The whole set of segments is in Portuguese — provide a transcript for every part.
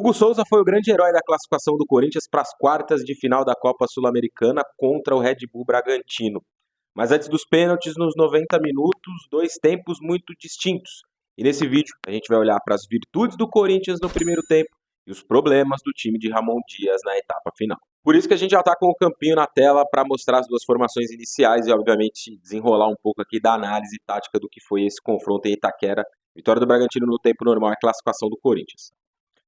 Hugo Souza foi o grande herói da classificação do Corinthians para as quartas de final da Copa Sul-Americana contra o Red Bull Bragantino. Mas antes dos pênaltis, nos 90 minutos, dois tempos muito distintos. E nesse vídeo a gente vai olhar para as virtudes do Corinthians no primeiro tempo e os problemas do time de Ramon Dias na etapa final. Por isso que a gente já está com o campinho na tela para mostrar as duas formações iniciais e, obviamente, desenrolar um pouco aqui da análise tática do que foi esse confronto em Itaquera. Vitória do Bragantino no tempo normal e classificação do Corinthians.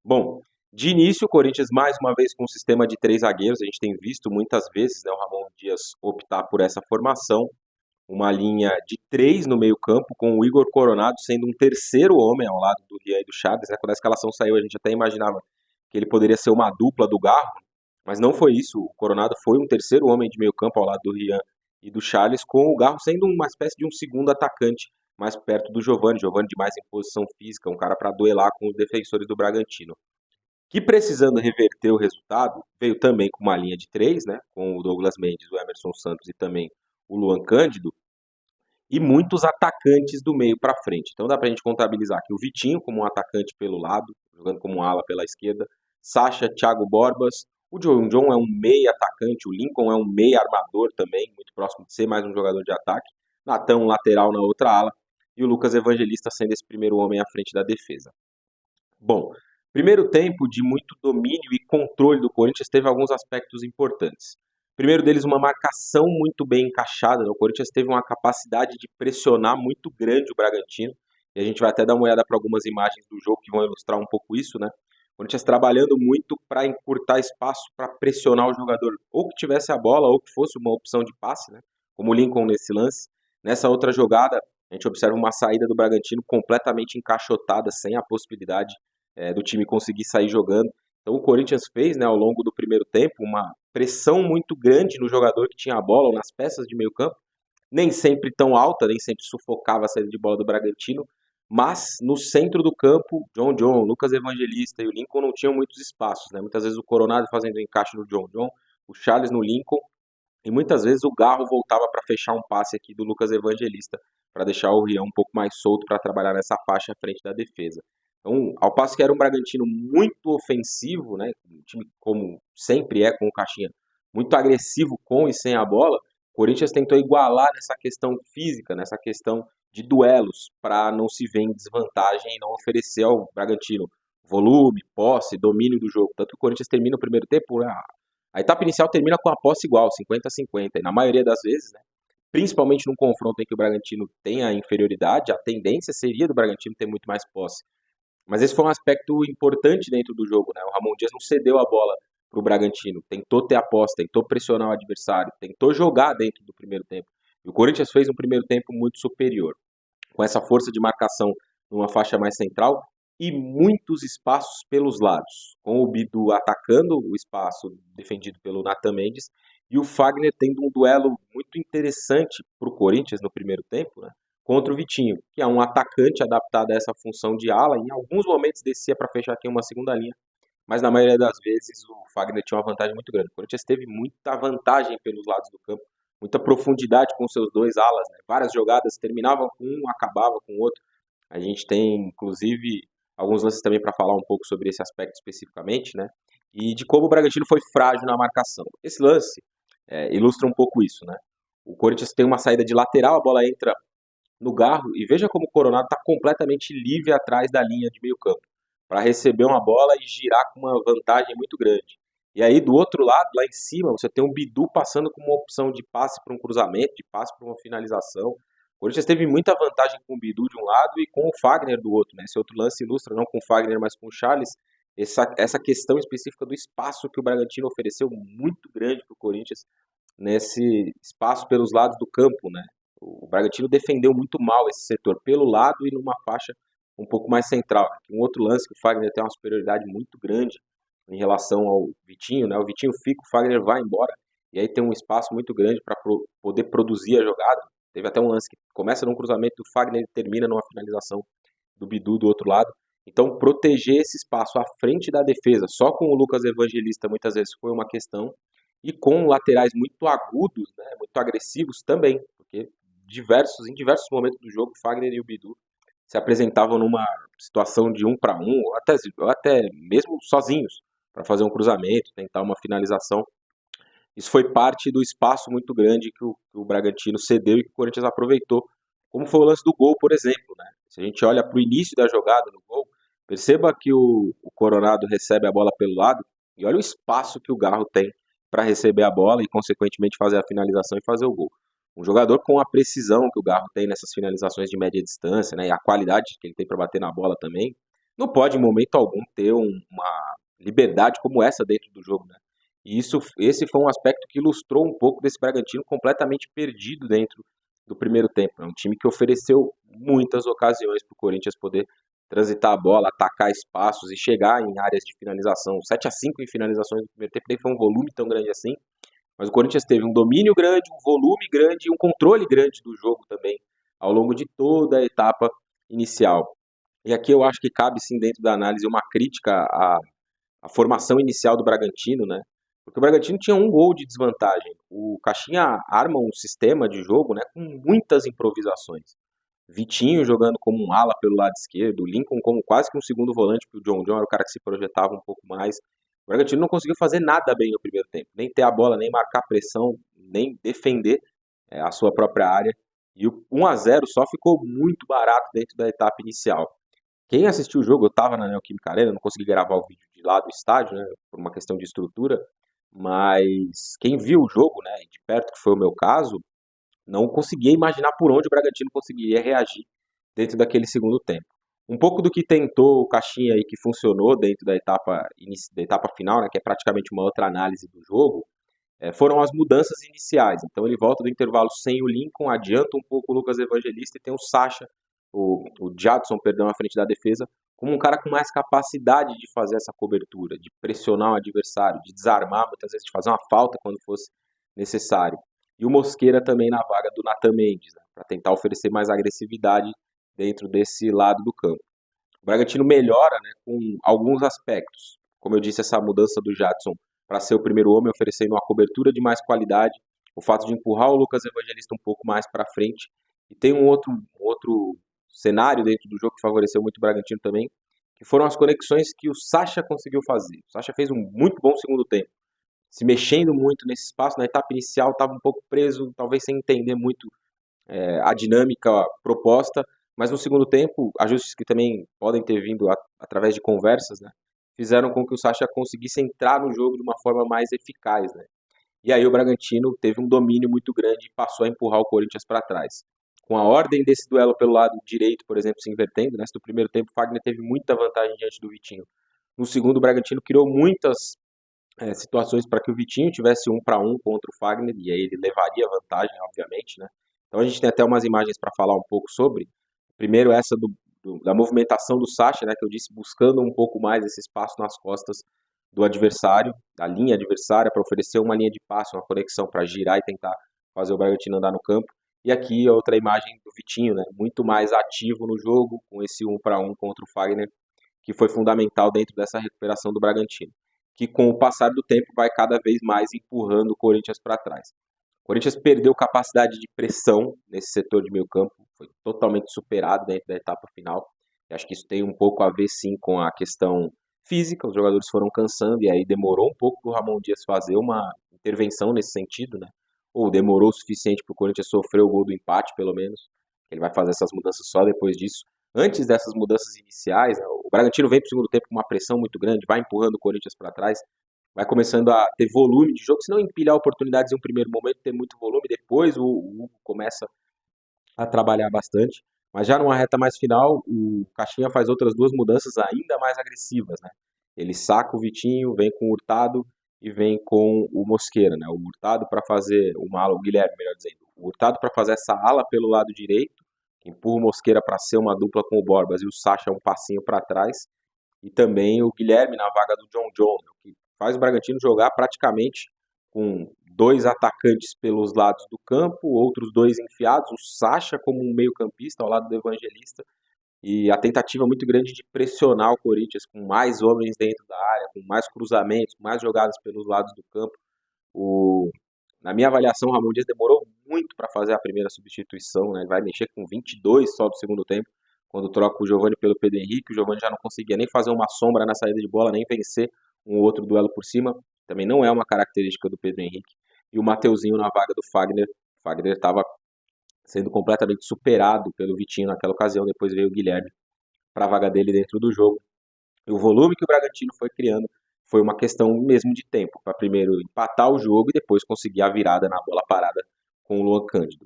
Bom, de início, o Corinthians mais uma vez com um sistema de 3 zagueiros. A gente tem visto muitas vezes, né, o Ramon Dias optar por essa formação. Uma linha de 3 no meio campo, com o Igor Coronado sendo um terceiro homem ao lado do Rian e do Chaves. Né? Quando a escalação saiu, a gente até imaginava que ele poderia ser uma dupla do Garro, mas não foi isso. O Coronado foi um terceiro homem de meio campo ao lado do Rian e do Charles, com o Garro sendo uma espécie de um segundo atacante mais perto do Giovani. Giovani de mais imposição física, um cara para duelar com os defensores do Bragantino. Que precisando reverter o resultado, veio também com uma linha de 3, né, com o Douglas Mendes, o Emerson Santos e também o Luan Cândido, e muitos atacantes do meio para frente. Então dá para a gente contabilizar aqui o Vitinho como um atacante pelo lado, jogando como um ala pela esquerda, Sacha, Thiago Borbas, o John é um meia atacante, o Lincoln é um meia armador também, muito próximo de ser mais um jogador de ataque, Natan um lateral na outra ala, e o Lucas Evangelista sendo esse primeiro homem à frente da defesa. Bom, primeiro tempo de muito domínio e controle do Corinthians teve alguns aspectos importantes. Primeiro deles, uma marcação muito bem encaixada. O Corinthians teve uma capacidade de pressionar muito grande o Bragantino. E a gente vai até dar uma olhada para algumas imagens do jogo que vão ilustrar um pouco isso, né? O Corinthians trabalhando muito para encurtar espaço, para pressionar o jogador, ou que tivesse a bola, ou que fosse uma opção de passe, né? Como o Lincoln nesse lance. Nessa outra jogada, a gente observa uma saída do Bragantino completamente encaixotada, sem a possibilidade do time conseguir sair jogando. Então o Corinthians fez, né, ao longo do primeiro tempo, uma pressão muito grande no jogador que tinha a bola, ou nas peças de meio campo, nem sempre tão alta, nem sempre sufocava a saída de bola do Bragantino, mas no centro do campo, John, Lucas Evangelista e o Lincoln não tinham muitos espaços, né? Muitas vezes o Coronado fazendo encaixe no John, o Charles no Lincoln, e muitas vezes o Garro voltava para fechar um passe aqui do Lucas Evangelista, para deixar o Rian um pouco mais solto para trabalhar nessa faixa à frente da defesa. Então, ao passo que era um Bragantino muito ofensivo, né, um time como sempre é com o Caixinha, muito agressivo com e sem a bola, o Corinthians tentou igualar nessa questão física, nessa questão de duelos, para não se ver em desvantagem e não oferecer ao Bragantino volume, posse, domínio do jogo. Tanto que o Corinthians termina o primeiro tempo, a etapa inicial termina com a posse igual, 50-50, e na maioria das vezes, né, principalmente num confronto em que o Bragantino tem a inferioridade, a tendência seria do Bragantino ter muito mais posse. Mas esse foi um aspecto importante dentro do jogo, né? O Ramon Dias não cedeu a bola para o Bragantino, tentou ter a posse, tentou pressionar o adversário, tentou jogar dentro do primeiro tempo. E o Corinthians fez um primeiro tempo muito superior, com essa força de marcação numa faixa mais central e muitos espaços pelos lados, com o Bidu atacando o espaço defendido pelo Natan Mendes e o Fagner tendo um duelo muito interessante para o Corinthians no primeiro tempo, né? Contra o Vitinho, que é um atacante adaptado a essa função de ala. Em alguns momentos descia para fechar aqui uma segunda linha, mas na maioria das vezes o Fagner tinha uma vantagem muito grande. O Corinthians teve muita vantagem pelos lados do campo, muita profundidade com seus dois alas, né? Várias jogadas terminavam com um, acabavam com o outro. A gente tem, inclusive, alguns lances também para falar um pouco sobre esse aspecto especificamente, né? E de como o Bragantino foi frágil na marcação. Esse lance ilustra um pouco isso, né? O Corinthians tem uma saída de lateral, a bola entra no Garro, e veja como o Coronado está completamente livre atrás da linha de meio campo, para receber uma bola e girar com uma vantagem muito grande. E aí do outro lado, lá em cima, você tem um Bidu passando com uma opção de passe para um cruzamento, de passe para uma finalização. O Corinthians teve muita vantagem com o Bidu de um lado e com o Fagner do outro, né? Esse outro lance ilustra, não com o Fagner, mas com o Charles, essa questão específica do espaço que o Bragantino ofereceu muito grande para o Corinthians, nesse espaço pelos lados do campo, né? O Bragantino defendeu muito mal esse setor pelo lado e numa faixa um pouco mais central. Um outro lance que o Fagner tem uma superioridade muito grande em relação ao Vitinho, né? O Vitinho fica, o Fagner vai embora, e aí tem um espaço muito grande para poder produzir a jogada. Teve até um lance que começa num cruzamento do Fagner e termina numa finalização do Bidu do outro lado. Então, proteger esse espaço à frente da defesa, só com o Lucas Evangelista muitas vezes foi uma questão, e com laterais muito agudos, né, muito agressivos também, porque em diversos momentos do jogo, o Fagner e o Bidu se apresentavam numa situação de 1 para 1, ou até mesmo sozinhos, para fazer um cruzamento, tentar uma finalização. Isso foi parte do espaço muito grande que o Bragantino cedeu e que o Corinthians aproveitou, como foi o lance do gol, por exemplo, né? Se a gente olha para o início da jogada no gol, perceba que o Coronado recebe a bola pelo lado e olha o espaço que o Garro tem para receber a bola e, consequentemente, fazer a finalização e fazer o gol. Um jogador com a precisão que o Garro tem nessas finalizações de média distância, né, e a qualidade que ele tem para bater na bola também, não pode, em momento algum, ter uma liberdade como essa dentro do jogo, né? E esse foi um aspecto que ilustrou um pouco desse Bragantino completamente perdido dentro do primeiro tempo. É um time que ofereceu muitas ocasiões para o Corinthians poder transitar a bola, atacar espaços e chegar em áreas de finalização. 7-5 em finalizações no primeiro tempo, nem foi um volume tão grande assim, mas o Corinthians teve um domínio grande, um volume grande e um controle grande do jogo também, ao longo de toda a etapa inicial. E aqui eu acho que cabe sim dentro da análise uma crítica à formação inicial do Bragantino, né? Porque o Bragantino tinha um gol de desvantagem. O Caixinha arma um sistema de jogo, né, com muitas improvisações. Vitinho jogando como um ala pelo lado esquerdo, o Lincoln como quase que um segundo volante, porque o John era o cara que se projetava um pouco mais. O Bragantino não conseguiu fazer nada bem no primeiro tempo, nem ter a bola, nem marcar pressão, nem defender a sua própria área. E o 1-0 só ficou muito barato dentro da etapa inicial. Quem assistiu o jogo, eu estava na Neoquímica Arena, não consegui gravar o vídeo de lá do estádio, né, por uma questão de estrutura, mas quem viu o jogo, né, de perto, que foi o meu caso, não conseguia imaginar por onde o Bragantino conseguiria reagir dentro daquele segundo tempo. Um pouco do que tentou o Caixinha e que funcionou dentro da etapa final, né, que é praticamente uma outra análise do jogo, foram as mudanças iniciais. Então ele volta do intervalo sem o Lincoln, adianta um pouco o Lucas Evangelista e tem o Sacha, o Jadson, perdão, à frente da defesa, como um cara com mais capacidade de fazer essa cobertura, de pressionar o adversário, de desarmar, muitas vezes de fazer uma falta quando fosse necessário. E o Mosqueira também na vaga do Nathan Mendes, né, para tentar oferecer mais agressividade dentro desse lado do campo. O Bragantino melhora, né, com alguns aspectos. Como eu disse, essa mudança do Jadson para ser o primeiro homem, oferecendo uma cobertura de mais qualidade, o fato de empurrar o Lucas Evangelista um pouco mais para frente. E tem um outro cenário dentro do jogo que favoreceu muito o Bragantino também, que foram as conexões que o Sacha conseguiu fazer. O Sacha fez um muito bom segundo tempo, se mexendo muito nesse espaço. Na etapa inicial estava um pouco preso, talvez sem entender muito a dinâmica proposta, mas no segundo tempo, ajustes que também podem ter vindo através de conversas, né, fizeram com que o Sacha conseguisse entrar no jogo de uma forma mais eficaz, né. E aí o Bragantino teve um domínio muito grande e passou a empurrar o Corinthians para trás. Com a ordem desse duelo pelo lado direito, por exemplo, se invertendo, né, no primeiro tempo o Fagner teve muita vantagem diante do Vitinho. No segundo, o Bragantino criou muitas situações para que o Vitinho tivesse 1 para 1 contra o Fagner, e aí ele levaria vantagem, obviamente, né? Então a gente tem até umas imagens para falar um pouco sobre. Primeiro essa da movimentação do Sacha, né, que eu disse, buscando um pouco mais esse espaço nas costas do adversário, da linha adversária, para oferecer uma linha de passe, uma conexão para girar e tentar fazer o Bragantino andar no campo. E aqui outra imagem do Vitinho, né, muito mais ativo no jogo, com esse 1 para 1 contra o Fagner, que foi fundamental dentro dessa recuperação do Bragantino, que com o passar do tempo vai cada vez mais empurrando o Corinthians para trás. O Corinthians perdeu capacidade de pressão nesse setor de meio campo, foi totalmente superado dentro da etapa final. Eu acho que isso tem um pouco a ver sim com a questão física, os jogadores foram cansando e aí demorou um pouco para o Ramon Dias fazer uma intervenção nesse sentido, né? Ou demorou o suficiente para o Corinthians sofrer o gol do empate, pelo menos. Ele vai fazer essas mudanças só depois disso. Antes dessas mudanças iniciais, né, o Bragantino vem para o segundo tempo com uma pressão muito grande, vai empurrando o Corinthians para trás, vai começando a ter volume de jogo, se não empilhar oportunidades em um primeiro momento, ter muito volume, depois o Hugo começa a trabalhar bastante, mas já numa reta mais final, o Caixinha faz outras duas mudanças ainda mais agressivas, né? Ele saca o Vitinho, vem com o Hurtado e vem com o Mosqueira, né? O Hurtado para fazer uma ala, o Guilherme, melhor dizendo, o Hurtado para fazer essa ala pelo lado direito, empurra o Mosqueira para ser uma dupla com o Borbas e o Sacha um passinho para trás, e também o Guilherme na vaga do John, que faz o Bragantino jogar praticamente com dois atacantes pelos lados do campo, outros dois enfiados, o Sacha como um meio-campista ao lado do Evangelista, e a tentativa muito grande de pressionar o Corinthians com mais homens dentro da área, com mais cruzamentos, com mais jogadas pelos lados do campo. Na minha avaliação, o Ramon Dias demorou muito para fazer a primeira substituição, né? Ele vai mexer com 22 só do segundo tempo, quando troca o Giovani pelo Pedro Henrique, o Giovani já não conseguia nem fazer uma sombra na saída de bola, nem vencer um outro duelo por cima, também não é uma característica do Pedro Henrique. E o Mateuzinho na vaga do Fagner, o Fagner estava sendo completamente superado pelo Vitinho naquela ocasião, depois veio o Guilherme para a vaga dele dentro do jogo. E o volume que o Bragantino foi criando foi uma questão mesmo de tempo, para primeiro empatar o jogo e depois conseguir a virada na bola parada com o Luan Cândido.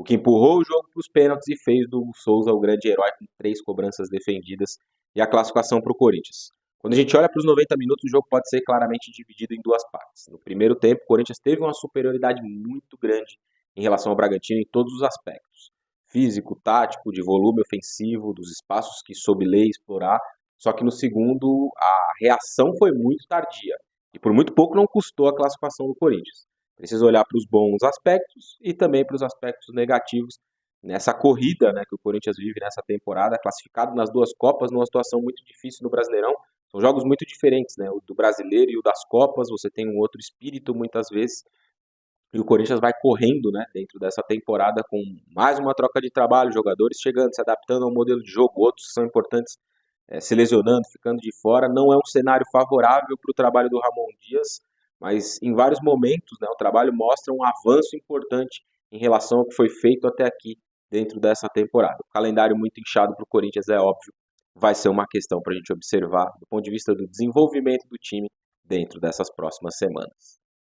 O que empurrou o jogo para os pênaltis e fez do Souza o grande herói com 3 cobranças defendidas e a classificação para o Corinthians. Quando a gente olha para os 90 minutos, o jogo pode ser claramente dividido em duas partes. No primeiro tempo, o Corinthians teve uma superioridade muito grande em relação ao Bragantino em todos os aspectos. Físico, tático, de volume ofensivo, dos espaços que soube ler e explorar. Só que no segundo, a reação foi muito tardia. E por muito pouco não custou a classificação do Corinthians. Precisa olhar para os bons aspectos e também para os aspectos negativos nessa corrida, né, que o Corinthians vive nessa temporada, classificado nas duas Copas, numa situação muito difícil no Brasileirão. São jogos muito diferentes, né? O do Brasileiro e o das Copas, você tem um outro espírito muitas vezes. E o Corinthians vai correndo, né, dentro dessa temporada com mais uma troca de trabalho, jogadores chegando, se adaptando ao modelo de jogo, outros que são importantes se lesionando, ficando de fora. Não é um cenário favorável para o trabalho do Ramon Dias, mas em vários momentos, né, o trabalho mostra um avanço importante em relação ao que foi feito até aqui dentro dessa temporada. O calendário muito inchado para o Corinthians, é óbvio, vai ser uma questão para a gente observar do ponto de vista do desenvolvimento do time dentro dessas próximas semanas.